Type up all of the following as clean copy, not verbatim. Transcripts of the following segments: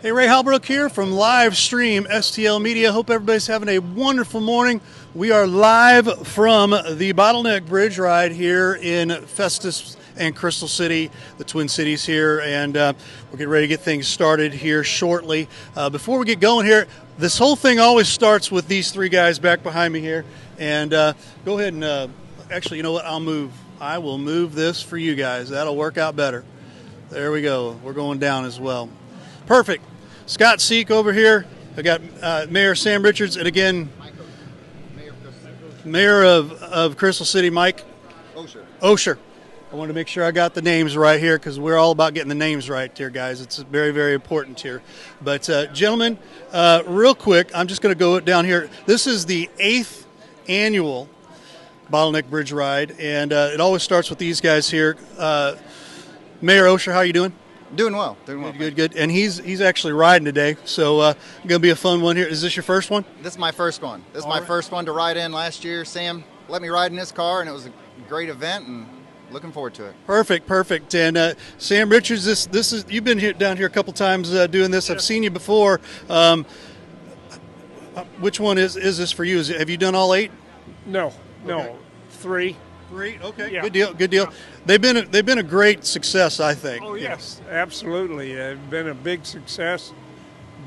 Hey, Ray Halbrook here from live stream STL Media. Hope everybody's having a wonderful morning. We are live from the Bottleneck Bridge Ride here in Festus and Crystal City, the Twin Cities here, and we're getting ready to get things started here shortly. Before we get going here, this whole thing always starts with these three guys back behind me here. And go ahead and actually, you know what? I will move this for you guys. That'll work out better. There we go. We're going down as well. Perfect. Scott Seek over here. I got Mayor Sam Richards, and again, Mayor of Crystal City, Mike Osher. I wanted to make sure I got the names right here because we're all about getting the names right here, guys. It's very, very important here. But, gentlemen, real quick, I'm just going to go down here. This is the 8th annual Bottleneck Bridge Ride, and it always starts with these guys here. Mayor Osher, how are you doing? Doing well. Good. And he's actually riding today, so going to be a fun one here. Is this your first one? This is my first one. This is my first one to ride in last year. Sam let me ride in his car, and it was a great event, and looking forward to it. Perfect. And Sam Richards, this is you've been down here a couple times doing this. I've seen you before. Which one is this for you? Have you done all 8? No, Okay. 3. 3? Okay, Yeah. Good deal. They've been a great success, I think. Oh, yes, absolutely. It's been a big success.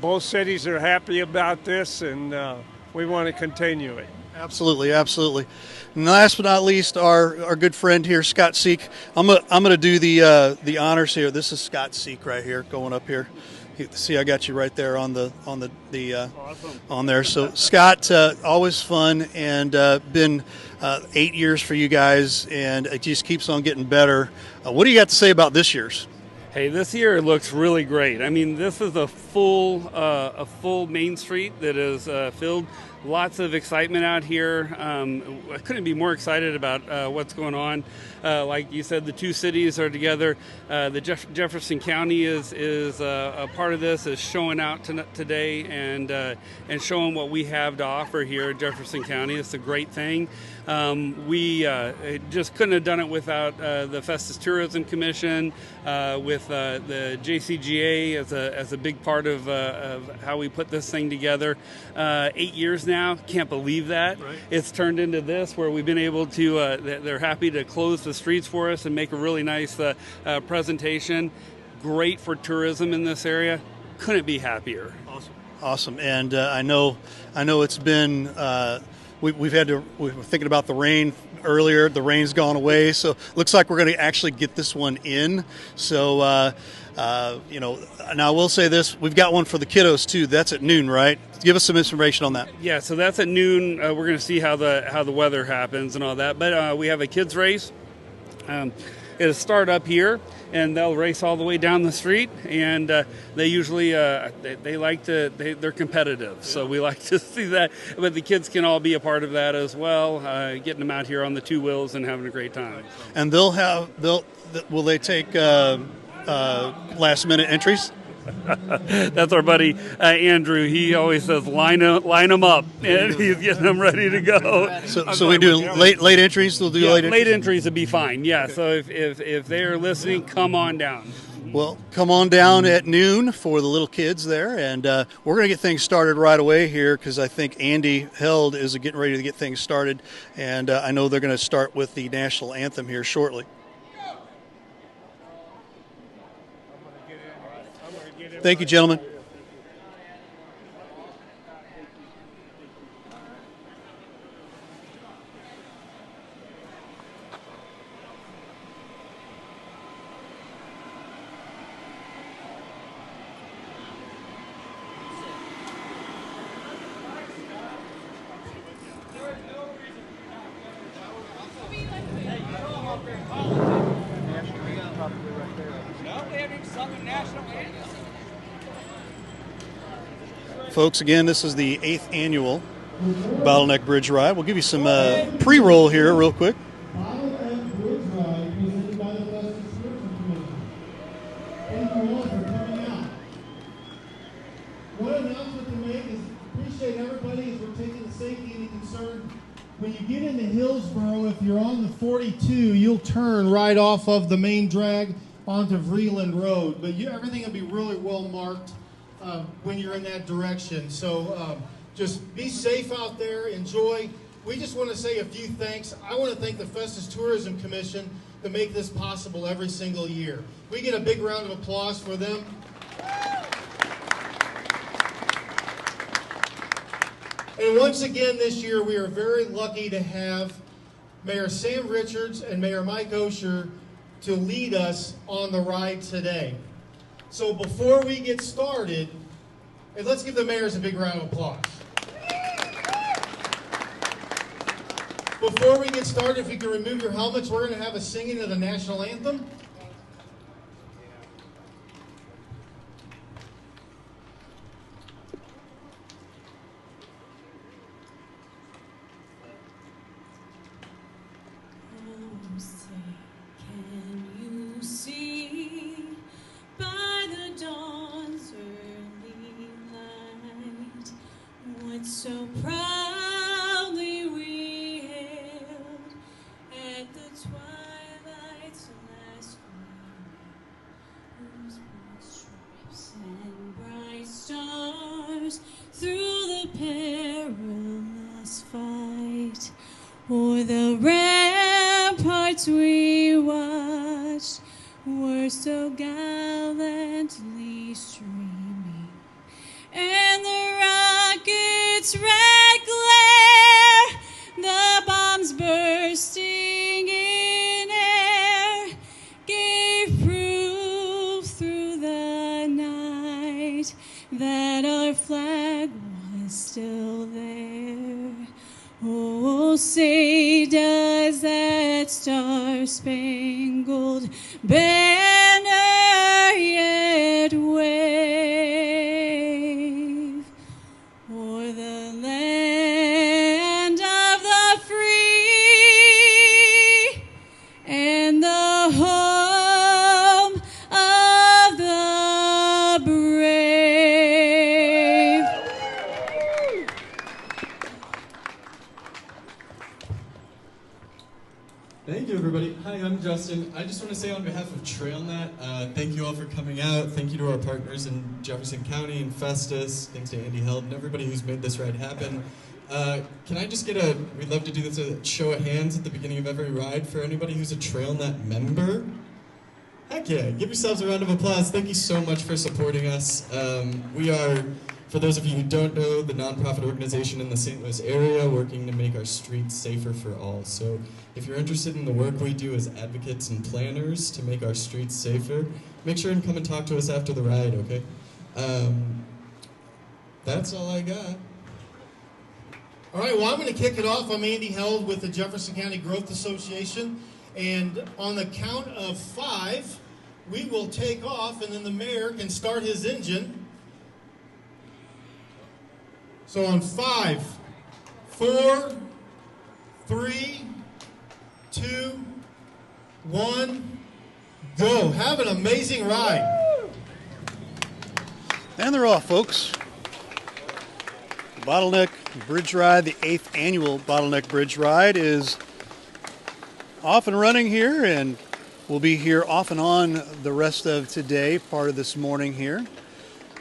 Both cities are happy about this, and we want to continue it. Absolutely. And last but not least, our good friend here, Scott Seek. I'm gonna do the honors here. This is Scott Seek right here, going up here. See, I got you right there on the Awesome. on there. So Scott, always fun, and been 8 years for you guys, and it just keeps on getting better. What do you got to say about this year's? Hey, this year looks really great. I mean, this is a full Main Street that is filled. Lots of excitement out here. I couldn't be more excited about what's going on. Like you said, the two cities are together. The Jefferson County is a part of this, is showing out today and showing what we have to offer here in Jefferson County. It's a great thing. We just couldn't have done it without the Festus Tourism Commission, with the JCGA as a big part of how we put this thing together. 8 years now, can't believe that. Right. It's turned into this where we've been able to, they're happy to close the streets for us and make a really nice presentation. Great for tourism in this area. Couldn't be happier. Awesome. And I know it's been we were thinking about the rain earlier. The rain's gone away, so looks like we're going to actually get this one in. So and I will say this: we've got one for the kiddos too. That's at noon, right? Give us some information on that. Yeah, so that's at noon. We're going to see how the weather happens and all that. But we have a kids race. It'll start up here, and they'll race all the way down the street. And they usually they're competitive, so we like to see that. But the kids can all be a part of that as well, getting them out here on the 2 wheels and having a great time. And will they take last minute entries? That's our buddy Andrew. He always says line them up, and he's getting them ready to go. So we do late entries. We'll do late entries would be fine. Yeah. Okay. So if they are listening, come on down. Well, come on down at noon for the little kids there, and we're going to get things started right away here because I think Andy Held is getting ready to get things started, and I know they're going to start with the national anthem here shortly. Thank you, gentlemen. Folks, again, this is the 8th annual Bottleneck Bridge Ride. We'll give you some pre-roll here real quick. Bottleneck Bridge Ride presented by the Festus Tourism Commission. Thank you all for coming out. One announcement to make is appreciate everybody as we're taking the safety into concern. When you get into Hillsboro, if you're on the 42, you'll turn right off of the main drag onto Vreeland Road. But everything will be really well marked when you're in that direction. So just be safe out there, enjoy. We just want to say a few thanks. I want to thank the Festus Tourism Commission to make this possible every single year. We get a big round of applause for them. And once again this year, we are very lucky to have Mayor Sam Richards and Mayor Mike Osher to lead us on the ride today. So before we get started, and let's give the mayors a big round of applause. Before we get started, if you can remove your helmets, we're going to have a singing of the national anthem. So proudly we hailed at the twilight's last gleam, whose broad stripes and bright stars through the perilous fight, o'er the ramparts we watched, were so gallantly streaming, and the rocket's red glare, the bombs bursting in air, gave proof through the night that our flag was still there. Oh, say does that star-spangled banner yet wave o'er the land of the free and the home of the brave? Thank you, everybody. Hi, I'm Justin. I just want to say on behalf of TrailNet, thank you all for coming out. Thank you to our partners in Jefferson County and Festus. Thanks to Andy Held and everybody who's made this ride happen. Can I just get we'd love to do this, a show of hands at the beginning of every ride for anybody who's a TrailNet member? Heck yeah, give yourselves a round of applause. Thank you so much for supporting us. We are, for those of you who don't know, the nonprofit organization in the St. Louis area working to make our streets safer for all. So if you're interested in the work we do as advocates and planners to make our streets safer, make sure and come and talk to us after the ride, okay? That's all I got. All right, well, I'm going to kick it off. I'm Andy Held with the Jefferson County Growth Association. And on the count of 5, we will take off, and then the mayor can start his engine. So on 5, 4, 3, 2, 1, go. Have an amazing ride. And they're off, folks. Bottleneck Bridge Ride, the 8th annual Bottleneck Bridge Ride, is off and running here, and we'll be here off and on the rest of today, part of this morning here.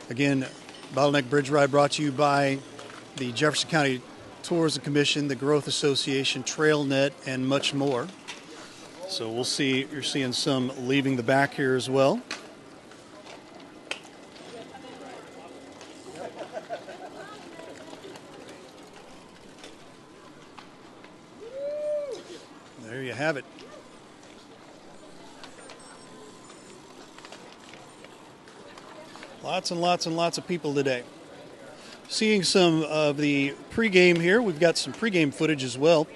Again, Bottleneck Bridge Ride brought to you by the Jefferson County Tourism Commission, the Growth Association, TrailNet, and much more. So we'll see, you're seeing some leaving the back here as well. There you have it. Lots and lots and lots of people today. Seeing some of the pregame here. We've got some pregame footage as well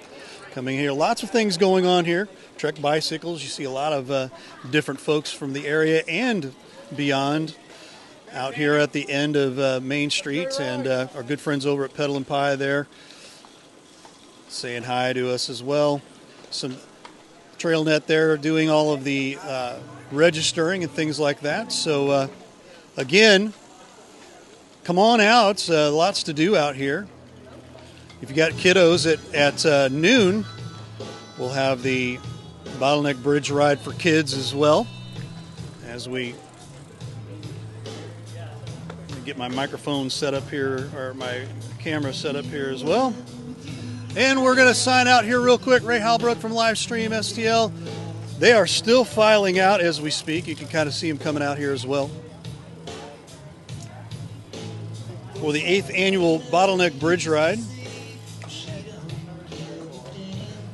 coming here. Lots of things going on here. Trek bicycles. You see a lot of different folks from the area and beyond out here at the end of Main Street, and our good friends over at Pedal and Pie there saying hi to us as well. Some TrailNet there doing all of the registering and things like that. So again, come on out. Lots to do out here. If you got kiddos at noon, we'll have the Bottleneck Bridge Ride for kids as well. as we get my microphone set up here, or my camera set up here as well. And we're going to sign out here real quick. Ray Halbrook from Livestream STL. They are still filing out as we speak. You can kind of see them coming out here as well. For the 8th annual Bottleneck Bridge Ride.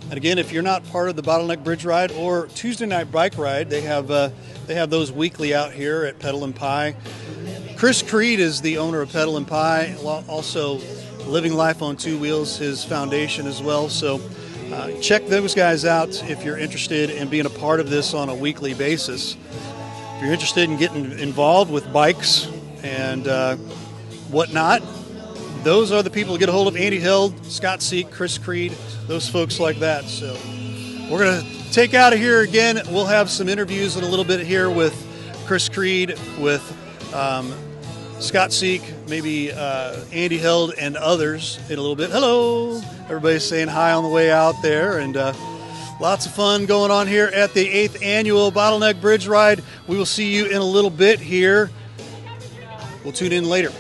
And again, if you're not part of the Bottleneck Bridge Ride or Tuesday Night Bike Ride, they have those weekly out here at Pedal and Pie. Chris Creed is the owner of Pedal and Pie, also Living Life on Two Wheels, his foundation as well. So check those guys out if you're interested in being a part of this on a weekly basis. If you're interested in getting involved with bikes and whatnot, those are the people to get a hold of. Andy Held, Scott Seek, Chris Creed, those folks like that. So we're going to take out of here again. We'll have some interviews in a little bit here with Chris Creed, with Scott Seek, maybe Andy Held, and others in a little bit. Hello. Everybody's saying hi on the way out there. And lots of fun going on here at the 8th annual Bottleneck Bridge Ride. We will see you in a little bit here. We'll tune in later.